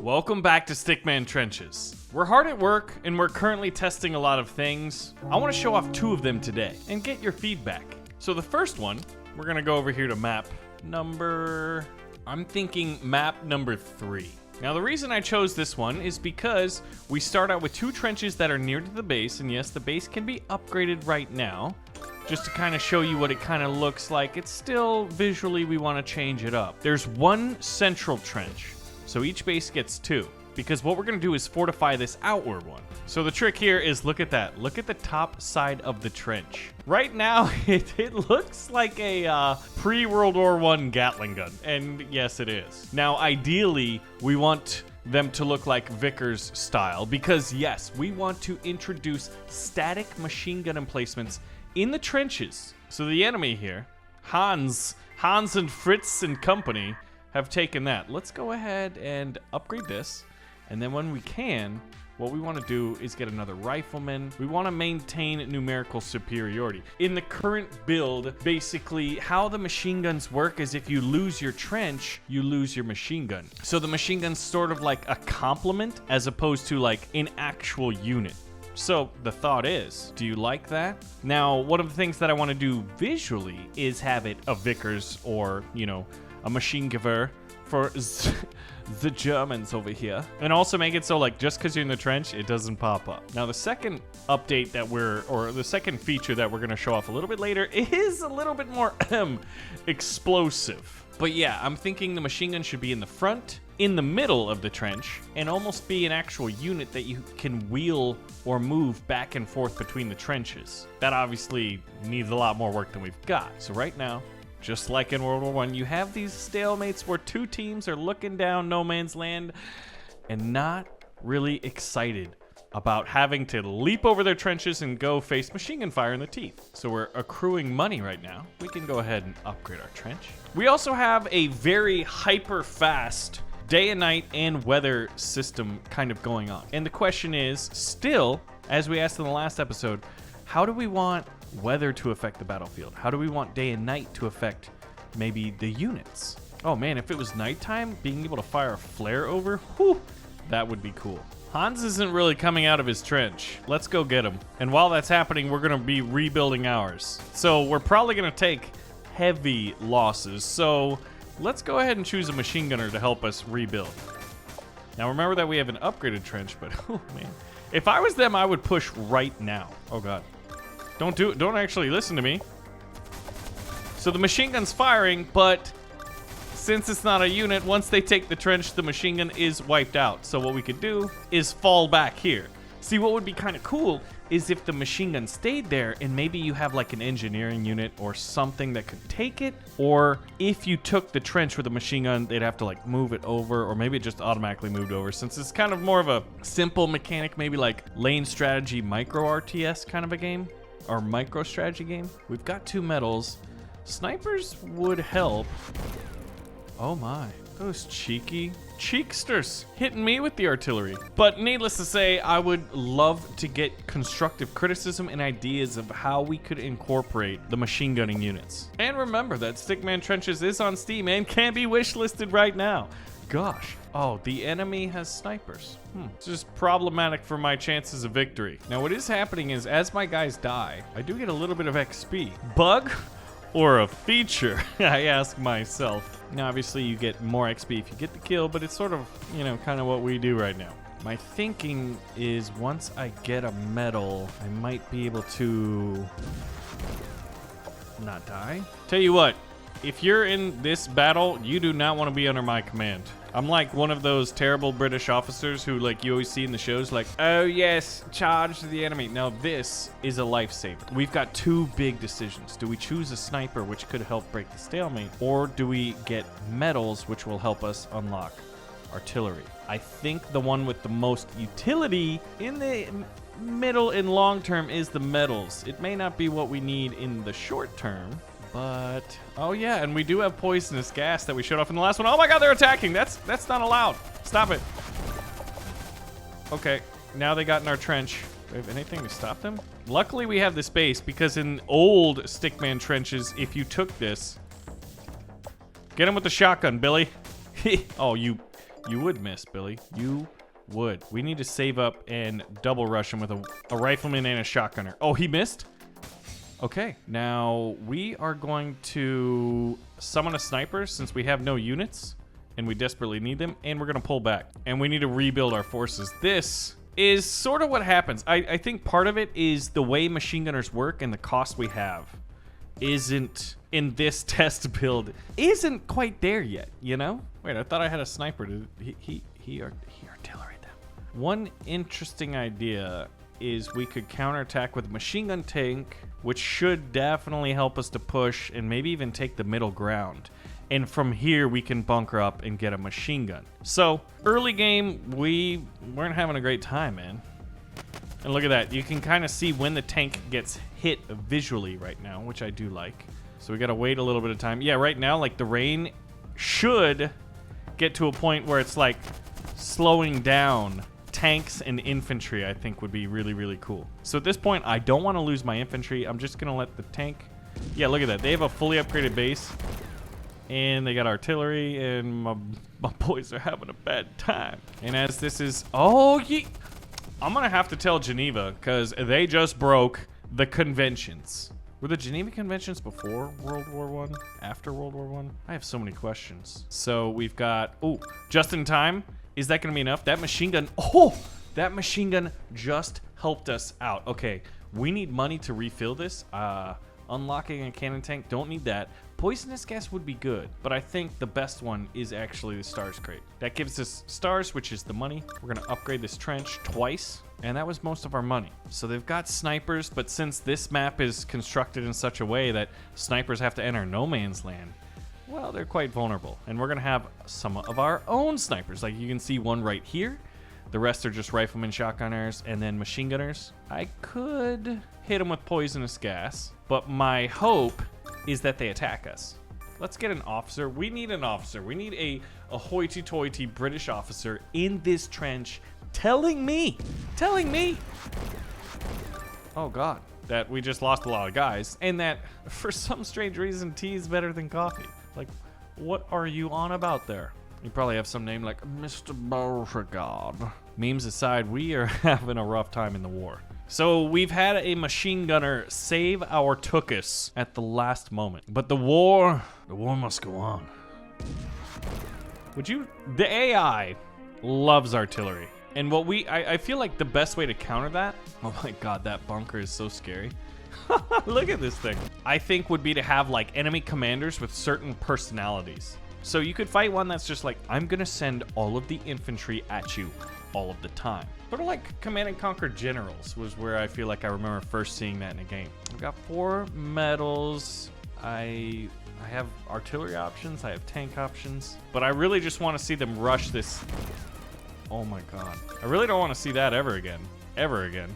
Welcome back to Stickman Trenches. We're hard at work and we're currently testing a lot of things. I want to show off 2 of them today and get your feedback. So the first one, we're gonna go over here to map number 3. Now the reason I chose this one is because we start out with 2 trenches that are near to the base, and yes, the base can be upgraded right now. Just to kind of show you what it kind of looks like, it's still visually we want to change it up. There's 1 central trench, so each base gets 2. Because what we're going to do is fortify this outward one. So the trick here is look at that. Look at the top side of the trench. Right now, it looks like a pre-World War I Gatling gun. And yes, it is. Now, ideally, we want them to look like Vickers style. Because yes, we want to introduce static machine gun emplacements in the trenches. So the enemy here, Hans and Fritz and company, have taken that. Let's go ahead and upgrade this. And then when we can, what we want to do is get another rifleman. We want to maintain numerical superiority. In the current build, basically how the machine guns work is if you lose your trench, you lose your machine gun. So the machine gun's sort of like a complement as opposed to like an actual unit. So the thought is, do you like that? Now, one of the things that I want to do visually is have it a Vickers or, you know, a machine gewehr for the Germans over here. And also make it so like just because you're in the trench, it doesn't pop up. Now the second update that the second feature that we're going to show off a little bit later is a little bit more explosive. But yeah, I'm thinking the machine gun should be in the front, in the middle of the trench, and almost be an actual unit that you can wheel or move back and forth between the trenches. That obviously needs a lot more work than we've got. So right now, just like in World War I, you have these stalemates where 2 teams are looking down no man's land and not really excited about having to leap over their trenches and go face machine gun fire in the teeth. So we're accruing money right now. We can go ahead and upgrade our trench. We also have a very hyper fast day and night and weather system kind of going on. And the question is still, as we asked in the last episode, how do we want weather to affect the battlefield? How do we want day and night to affect maybe the units? Oh man, if it was nighttime, being able to fire a flare over, whew, that would be cool. Hans isn't really coming out of his trench. Let's go get him. And while that's happening, we're gonna be rebuilding ours. So we're probably gonna take heavy losses. So let's go ahead and choose a machine gunner to help us rebuild. Now remember that we have an upgraded trench, but oh man. If I was them, I would push right now. Oh God. Don't actually listen to me. So the machine gun's firing, but since it's not a unit, once they take the trench, the machine gun is wiped out. So what we could do is fall back here. See, what would be kind of cool is if the machine gun stayed there and maybe you have like an engineering unit or something that could take it. Or if you took the trench with a machine gun, they'd have to like move it over, or maybe it just automatically moved over. Since it's kind of more of a simple mechanic, maybe like lane strategy, micro RTS kind of a game. Our micro strategy game. We've got 2 medals. Snipers would help. Oh my, those cheeky cheeksters hitting me with the artillery. But needless to say, I would love to get constructive criticism and ideas of how we could incorporate the machine gunning units. And remember that Stickman Trenches is on Steam and can be wishlisted right now. Gosh. Oh, the enemy has snipers. It's just problematic for my chances of victory. Now, what is happening is as my guys die, I do get a little bit of XP. Bug or a feature? I ask myself. Now, obviously, you get more XP if you get the kill, but it's sort of, you know, kind of what we do right now. My thinking is once I get a medal, I might be able to not die. Tell you what, if you're in this battle, you do not want to be under my command. I'm like one of those terrible British officers who like you always see in the shows like, oh yes, charge the enemy. Now this is a lifesaver. We've got 2 big decisions. Do we choose a sniper, which could help break the stalemate, or do we get medals, which will help us unlock artillery? I think the one with the most utility in the middle and long term is the medals. It may not be what we need in the short term, but oh yeah, and we do have poisonous gas that we showed off in the last one. Oh my God, they're attacking. That's not allowed. Stop it. Okay, now they got in our trench. Do we have anything to stop them? Luckily we have this base because in old Stickman Trenches, if you took this, get him with the shotgun, Billy. Oh, you You would miss, Billy. You would. We need to save up and double rush him with a rifleman and a shotgunner. Oh, he missed? Okay, now we are going to summon a sniper since we have no units and we desperately need them, and we're gonna pull back. And we need to rebuild our forces. This is sort of what happens. I think part of it is the way machine gunners work and the cost we have isn't in this test build isn't quite there yet, you know? Wait, I thought I had a sniper. He artillery them. One interesting idea is we could counterattack with a machine gun tank, which should definitely help us to push and maybe even take the middle ground. And from here, we can bunker up and get a machine gun. So, early game, we weren't having a great time, man. And look at that. You can kind of see when the tank gets hit visually right now, which I do like. So we got to wait a little bit of time. Yeah, right now, like, the rain should get to a point where it's, like, slowing down. Tanks and infantry, I think, would be really, really cool. So at this point, I don't want to lose my infantry. I'm just going to let the tank... Yeah, look at that. They have a fully upgraded base. And they got artillery, and my boys are having a bad time. And as this is... Oh, I'm going to have to tell Geneva, because they just broke the conventions. Were the Geneva Conventions before World War I? After World War I? I have so many questions. So we've got... Oh, just in time. Is that going to be enough? That machine gun... Oh! That machine gun just helped us out. Okay, we need money to refill this. Unlocking a cannon tank, don't need that. Poisonous gas would be good, but I think the best one is actually the stars crate. That gives us stars, which is the money. We're gonna upgrade this trench twice, and that was most of our money. So they've got snipers, but since this map is constructed in such a way that snipers have to enter no man's land, well, they're quite vulnerable. And we're gonna have some of our own snipers. Like you can see one right here. The rest are just riflemen, shotgunners, and then machine gunners. I could hit them with poisonous gas, but my hope is that they attack us. Let's get an officer. We need an officer. We need a hoity-toity British officer in this trench telling me, oh God, that we just lost a lot of guys, and that for some strange reason, tea is better than coffee. Like, what are you on about there? You probably have some name like Mr. Beauregard. Memes aside, we are having a rough time in the war. So we've had a machine gunner save our Tookus at the last moment. But the war must go on. The AI loves artillery. And what I feel like the best way to counter that, oh my God, that bunker is so scary. Look at this thing. I think would be to have like enemy commanders with certain personalities. So you could fight one that's just like, I'm gonna send all of the infantry at you all of the time. Sort of like Command and Conquer Generals was where I feel like I remember first seeing that in a game. I've got 4 medals. I have artillery options, I have tank options, but I really just want to see them rush this. Oh my God. I really don't want to see that ever again. Ever again.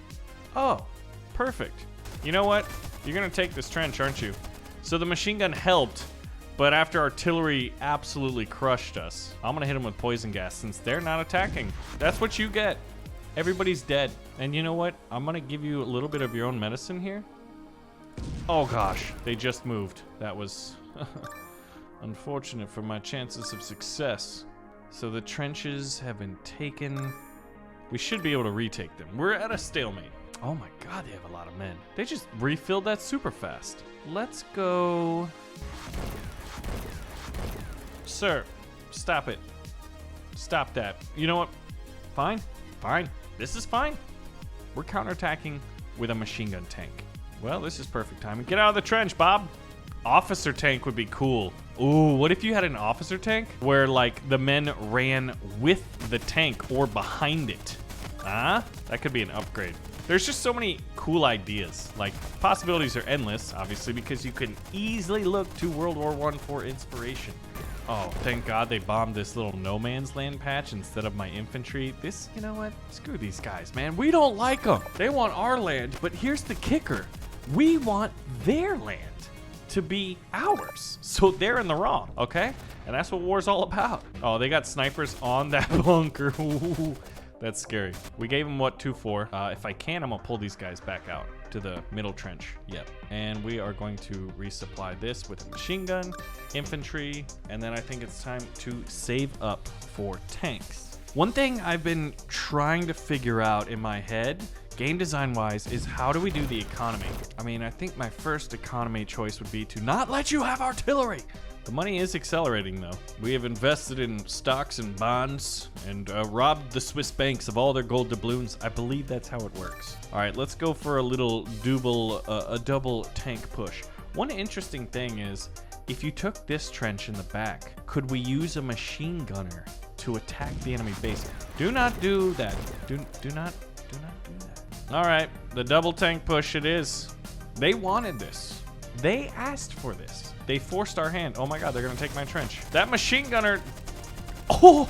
Oh, perfect. You know what? You're gonna take this trench, aren't you? So the machine gun helped, but after artillery absolutely crushed us, I'm gonna hit them with poison gas since they're not attacking. That's what you get. Everybody's dead. And you know what? I'm gonna give you a little bit of your own medicine here. Oh gosh, they just moved. That was unfortunate for my chances of success. So the trenches have been taken. We should be able to retake them. We're at a stalemate. Oh my God, they have a lot of men. They just refilled that super fast. Let's go. Sir, stop it. Stop that. You know what? Fine. Fine. This is fine. We're counterattacking with a machine gun tank. Well, this is perfect timing. Get out of the trench, Bob. Officer tank would be cool. Ooh, what if you had an officer tank where like the men ran with the tank or behind it? That could be an upgrade. There's just so many cool ideas. Like, possibilities are endless, obviously, because you can easily look to World War I for inspiration. Oh, thank God they bombed this little no man's land patch instead of my infantry. This, you know what? Screw these guys, man. We don't like them. They want our land, but here's the kicker. We want their land to be ours. So they're in the wrong, okay? And that's what war's all about. Oh, they got snipers on that bunker. Ooh, that's scary. We gave them what, 2-4. If I can, I'm gonna pull these guys back out to the middle trench. Yep. And we are going to resupply this with a machine gun, infantry, and then I think it's time to save up for tanks. One thing I've been trying to figure out in my head, game design wise, is how do we do the economy? I mean, I think my first economy choice would be to not let you have artillery. The money is accelerating though. We have invested in stocks and bonds and robbed the Swiss banks of all their gold doubloons. I believe that's how it works. All right, let's go for a double tank push. One interesting thing is, if you took this trench in the back, could we use a machine gunner to attack the enemy base? Do not do that. Do not do that. All right, the double tank push it is. They wanted this. They asked for this. They forced our hand. Oh my God, they're gonna take my trench. That machine gunner. Oh,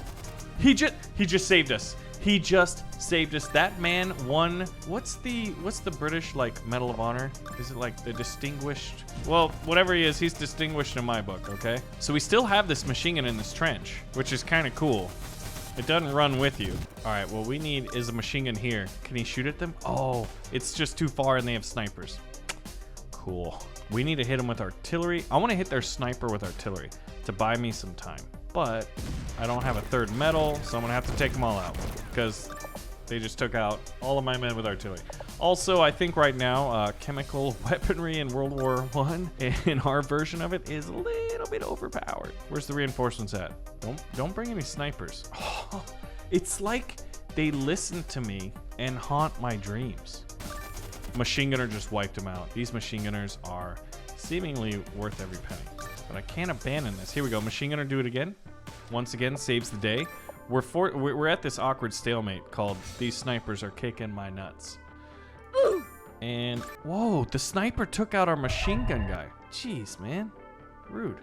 he just saved us. He just saved us. That man won. What's the British like Medal of Honor? Is it like the distinguished? Well, whatever he is, he's distinguished in my book. Okay. So we still have this machine gun in this trench, which is kind of cool. It doesn't run with you. All right, what we need is a machine gun here. Can he shoot at them? Oh, it's just too far and they have snipers. Cool. We need to hit them with artillery. I want to hit their sniper with artillery to buy me some time. But I don't have a third medal, so I'm going to have to take them all out because they just took out all of my men with artillery. Also, I think right now, chemical weaponry in World War I, in our version of it, is a little bit overpowered. Where's the reinforcements at? Don't bring any snipers. Oh, it's like they listen to me and haunt my dreams. Machine gunner just wiped them out. These machine gunners are seemingly worth every penny. But I can't abandon this. Here we go. Machine gunner, do it again. Once again, saves the day. We're at this awkward stalemate called these snipers are kicking my nuts. And whoa, the sniper took out our machine gun guy. Jeez, man. Rude.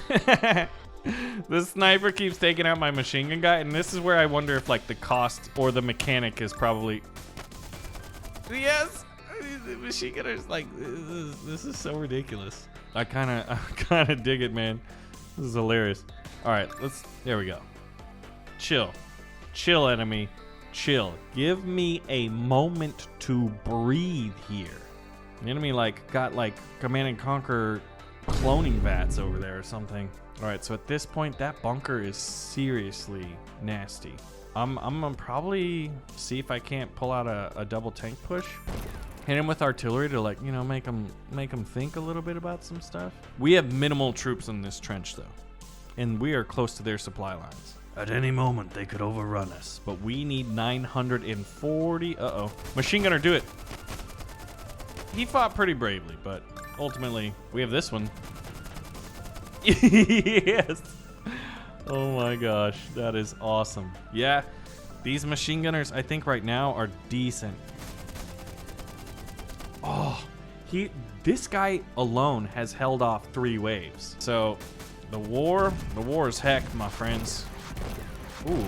The sniper keeps taking out my machine gun guy, and this is where I wonder if like the cost or the mechanic is probably... Yes! The machine gunner's like, this is so ridiculous. I kind of dig it, man. This is hilarious. All right, there we go. Chill. Chill, enemy. Chill. Give me a moment to breathe here. The enemy got Command and Conquer cloning vats over there or something. All right, so at this point, that bunker is seriously nasty. I'm gonna probably see if I can't pull out a double tank push. Hit him with artillery to make them think a little bit about some stuff. We have minimal troops in this trench though, and we are close to their supply lines. At any moment they could overrun us, but we need 940. Uh-oh. Machine gunner, do it. He fought pretty bravely, but ultimately we have this one. Yes. Oh my gosh, that is awesome. Yeah, these machine gunners I think right now are decent. Oh, this guy alone has held off 3 waves. So the war is heck, my friends. Ooh.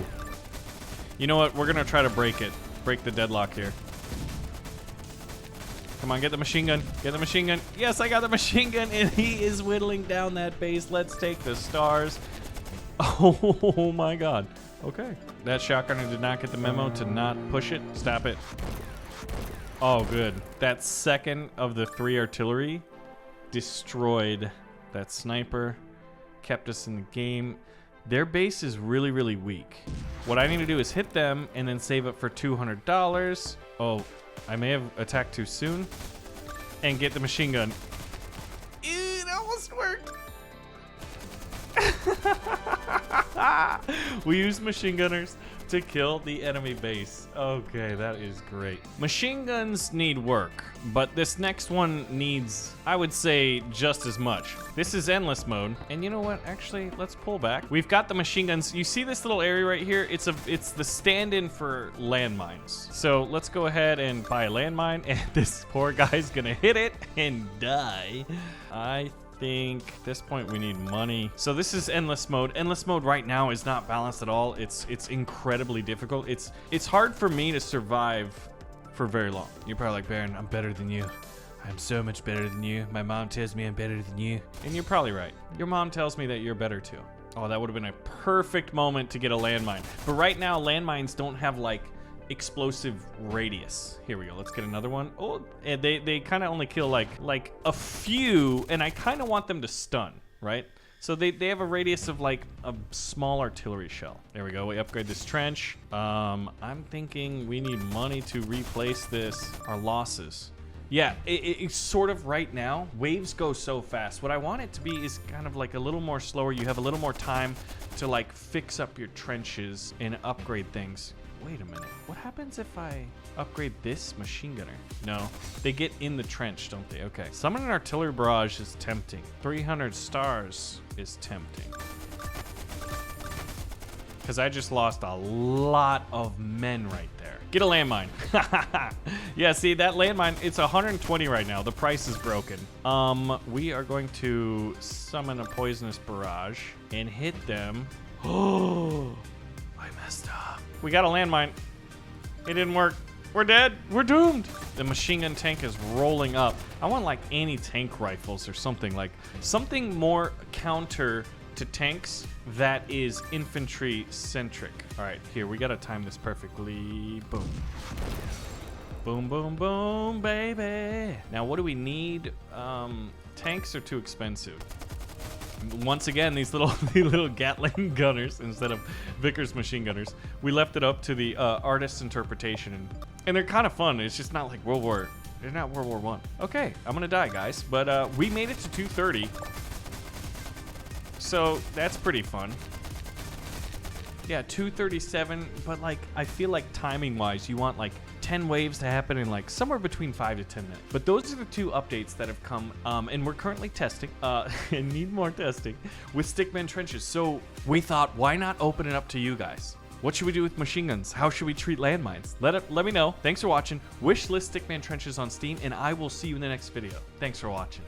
You know what? We're gonna try to break the deadlock here. Come on, get the machine gun. Get the machine gun. Yes, I got the machine gun, and he is whittling down that base. Let's take the stars. Oh my God. Okay. That shotgunner did not get the memo to not push it. Stop it. Oh, good. That second of the 3 artillery destroyed that sniper, kept us in the game. Their base is really, really weak. What I need to do is hit them and then save up for $200. Oh, I may have attacked too soon. And get the machine gun. It almost worked. We use machine gunners to kill the enemy base. Okay, that is great. Machine guns need work, but this next one needs, I would say, just as much. This is endless mode, and you know what? Actually, let's pull back. We've got the machine guns. You see this little area right here? It's the stand-in for landmines. So let's go ahead and buy a landmine, and this poor guy's gonna hit it and die. I think at this point we need money. So this is endless mode. Endless mode right now is not balanced at all. It's incredibly difficult. It's hard for me to survive for very long. You're probably like, Baron, I'm better than you. I'm so much better than you. My mom tells me I'm better than you. And you're probably right. Your mom tells me that you're better too. Oh, that would have been a perfect moment to get a landmine. But right now, landmines don't have like explosive radius. Here we go. Let's get another one. Oh, and they kind of only kill like a few, and I kind of want them to stun, right? So they have a radius of like a small artillery shell. There we go. We upgrade this trench. I'm thinking we need money to replace this. Our losses. Yeah, it's sort of right now. Waves go so fast. What I want it to be is kind of like a little more slower. You have a little more time to like fix up your trenches and upgrade things. Wait a minute. What happens if I upgrade this machine gunner? No, they get in the trench, don't they? Okay. Summon an artillery barrage is tempting. 300 stars is tempting. Because I just lost a lot of men right there. Get a landmine. Yeah, see, that landmine, it's 120 right now. The price is broken. We are going to summon a poisonous barrage and hit them. Oh, I messed up. We got a landmine. It didn't work. We're dead. We're doomed. The machine gun tank is rolling up. I want like anti-tank rifles or something, like something more counter to tanks that is infantry centric. All right, here, we gotta time this perfectly. Boom. Boom, boom, boom, baby. Now, what do we need? Tanks are too expensive. Once again, these little Gatling gunners instead of Vickers machine gunners. We left it up to the artist's interpretation, and they're kind of fun. It's just not like they're not World War One. Okay, I'm gonna die, guys, but we made it to 230. So that's pretty fun. Yeah, 237, but like I feel like timing wise, you want like 10 waves to happen in like somewhere between 5 to 10 minutes. But those are the two updates that have come, and we're currently testing, and need more testing with Stickman Trenches. So we thought, why not open it up to you guys? What should we do with machine guns? How should we treat landmines? Let me know. Thanks for watching. Wishlist Stickman Trenches on Steam, and I will see you in the next video. Thanks for watching.